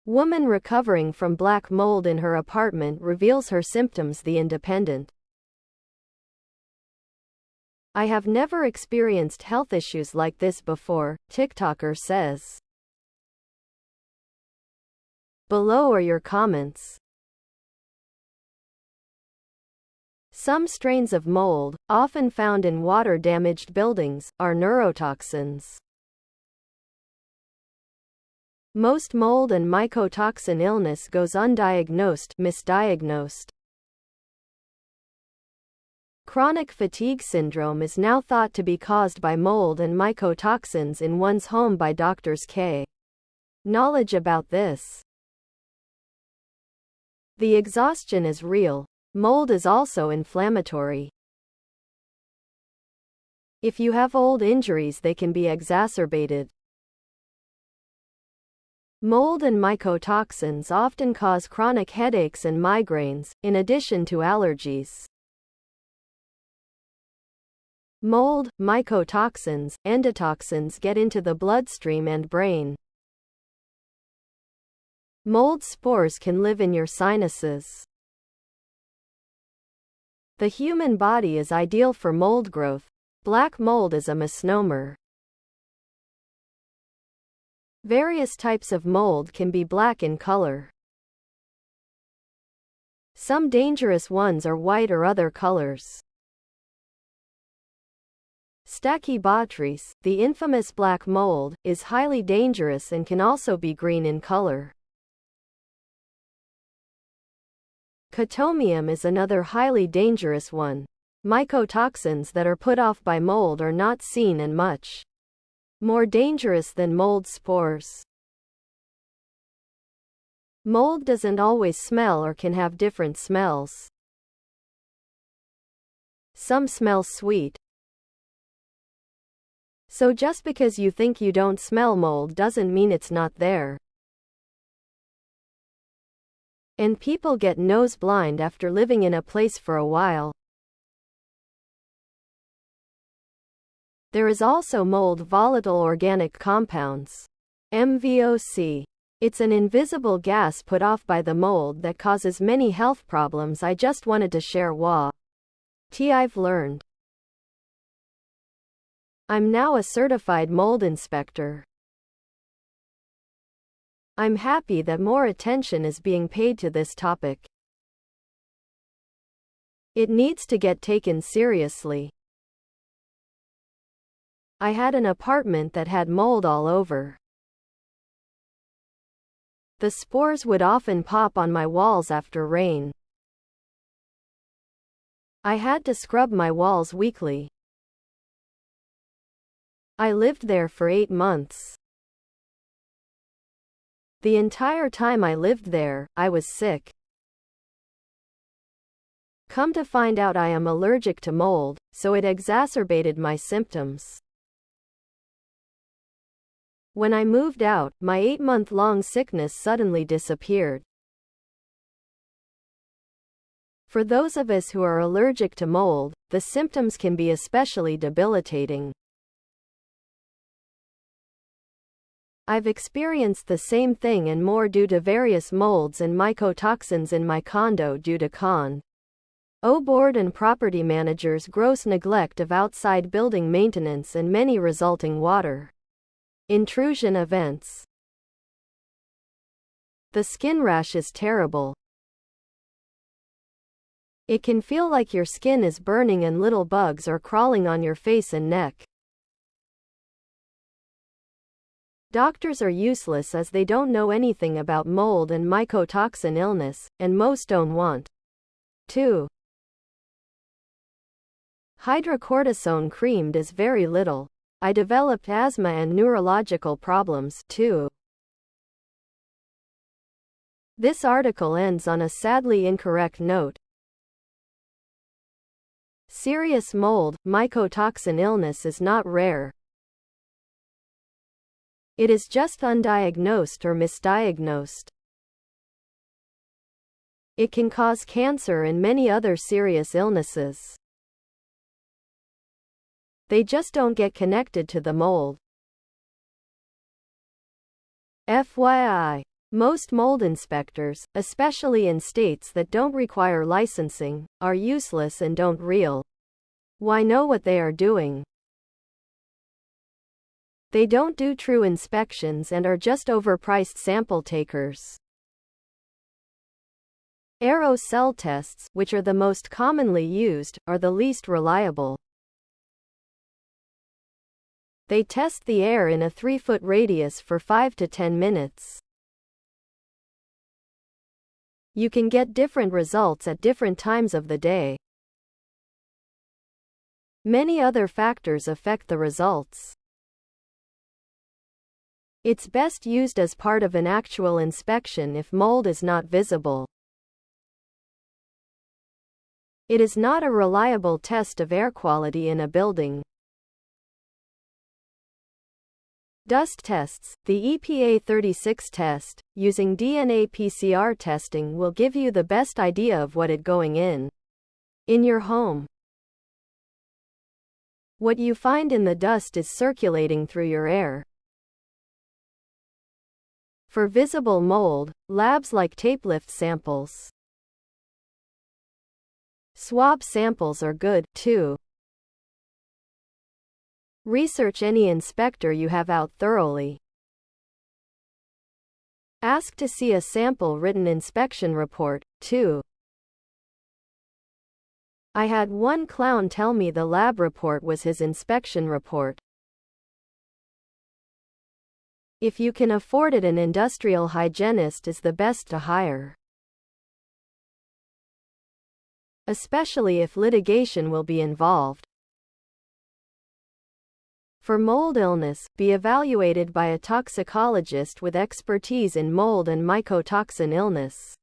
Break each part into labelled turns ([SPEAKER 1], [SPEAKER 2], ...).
[SPEAKER 1] Woman recovering from black mold in her apartment reveals her symptoms. The Independent. I have never experienced health issues like this before, TikToker says. Below are your comments. Some strains of mold, often found in water-damaged buildings, are neurotoxins. Most mold and mycotoxin illness goes undiagnosed, misdiagnosed. Chronic fatigue syndrome is now thought to be caused by mold and mycotoxins in one's home by doctors. Knowledge about this. The exhaustion is real. Mold is also inflammatory. If you have old injuries, they can be exacerbated. Mold and mycotoxins often cause chronic headaches and migraines, in addition to allergies. Mold, mycotoxins, endotoxins get into the bloodstream and brain. Mold spores can live in your sinuses. The human body is ideal for mold growth. Black mold is a misnomer. Various types of mold can be black in color. Some dangerous ones are white or other colors. Stachybotrys, the infamous black mold, is highly dangerous and can also be green in color. Cotomium is another highly dangerous one. Mycotoxins that are put off by mold are not seen and much more dangerous than mold spores. Mold doesn't always smell or can have different smells. Some smell sweet. So just because you think you don't smell mold doesn't mean it's not there. And people get nose blind after living in a place for a while. There is also mold volatile organic compounds. MVOC. It's an invisible gas put off by the mold that causes many health problems. I just wanted to share what I've learned. I'm now a certified mold inspector. I'm happy that more attention is being paid to this topic. It needs to get taken seriously. I had an apartment that had mold all over. The spores would often pop on my walls after rain. I had to scrub my walls weekly. I lived there for 8 months. The entire time I lived there, I was sick. Come to find out, I am allergic to mold, so it exacerbated my symptoms. When I moved out, my 8-month-long sickness suddenly disappeared. For those of us who are allergic to mold, the symptoms can be especially debilitating. I've experienced the same thing and more due to various molds and mycotoxins in my condo due to board and property managers' gross neglect of outside building maintenance and many resulting water intrusion events. The skin rash is terrible. It can feel like your skin is burning and little bugs are crawling on your face and neck. Doctors are useless as they don't know anything about mold and mycotoxin illness, and most don't want to. Hydrocortisone cream does very little. I developed asthma and neurological problems, too. This article ends on a sadly incorrect note. Serious mold, mycotoxin illness is not rare. It is just undiagnosed or misdiagnosed. It can cause cancer and many other serious illnesses. They just don't get connected to the mold. FYI. Most mold inspectors, especially in states that don't require licensing, are useless and don't why know what they are doing. They don't do true inspections and are just overpriced sample takers. Aerosol tests, which are the most commonly used, are the least reliable. They test the air in a 3-foot radius for 5 to 10 minutes. You can get different results at different times of the day. Many other factors affect the results. It's best used as part of an actual inspection if mold is not visible. It is not a reliable test of air quality in a building. Dust tests. The EPA 36 test, using DNA PCR testing, will give you the best idea of what is going in your home. What you find in the dust is circulating through your air. For visible mold, labs like tape lift samples. Swab samples are good, too. Research any inspector you have out thoroughly. Ask to see a sample written inspection report, too. I had one clown tell me the lab report was his inspection report. If you can afford it, an industrial hygienist is the best to hire. Especially if litigation will be involved. For mold illness, be evaluated by a toxicologist with expertise in mold and mycotoxin illness.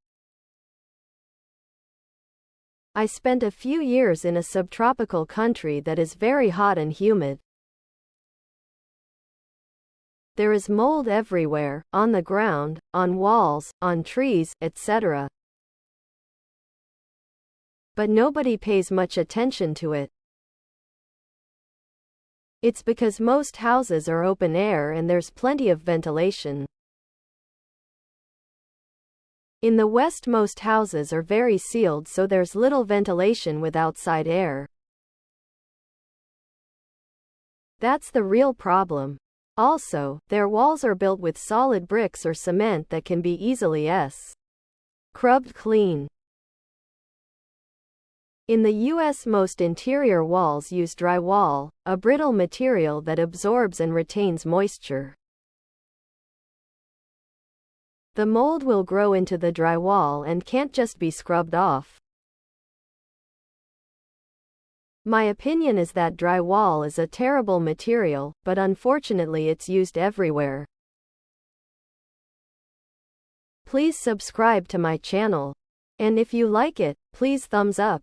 [SPEAKER 1] I spent a few years in a subtropical country that is very hot and humid. There is mold everywhere, on the ground, on walls, on trees, etc. But nobody pays much attention to it. It's because most houses are open air and there's plenty of ventilation. In the West, most houses are very sealed, so there's little ventilation with outside air. That's the real problem. Also, their walls are built with solid bricks or cement that can be easily scrubbed clean. In the U.S., most interior walls use drywall, a brittle material that absorbs and retains moisture. The mold will grow into the drywall and can't just be scrubbed off. My opinion is that drywall is a terrible material, but unfortunately it's used everywhere. Please subscribe to my channel. And if you like it, please thumbs up.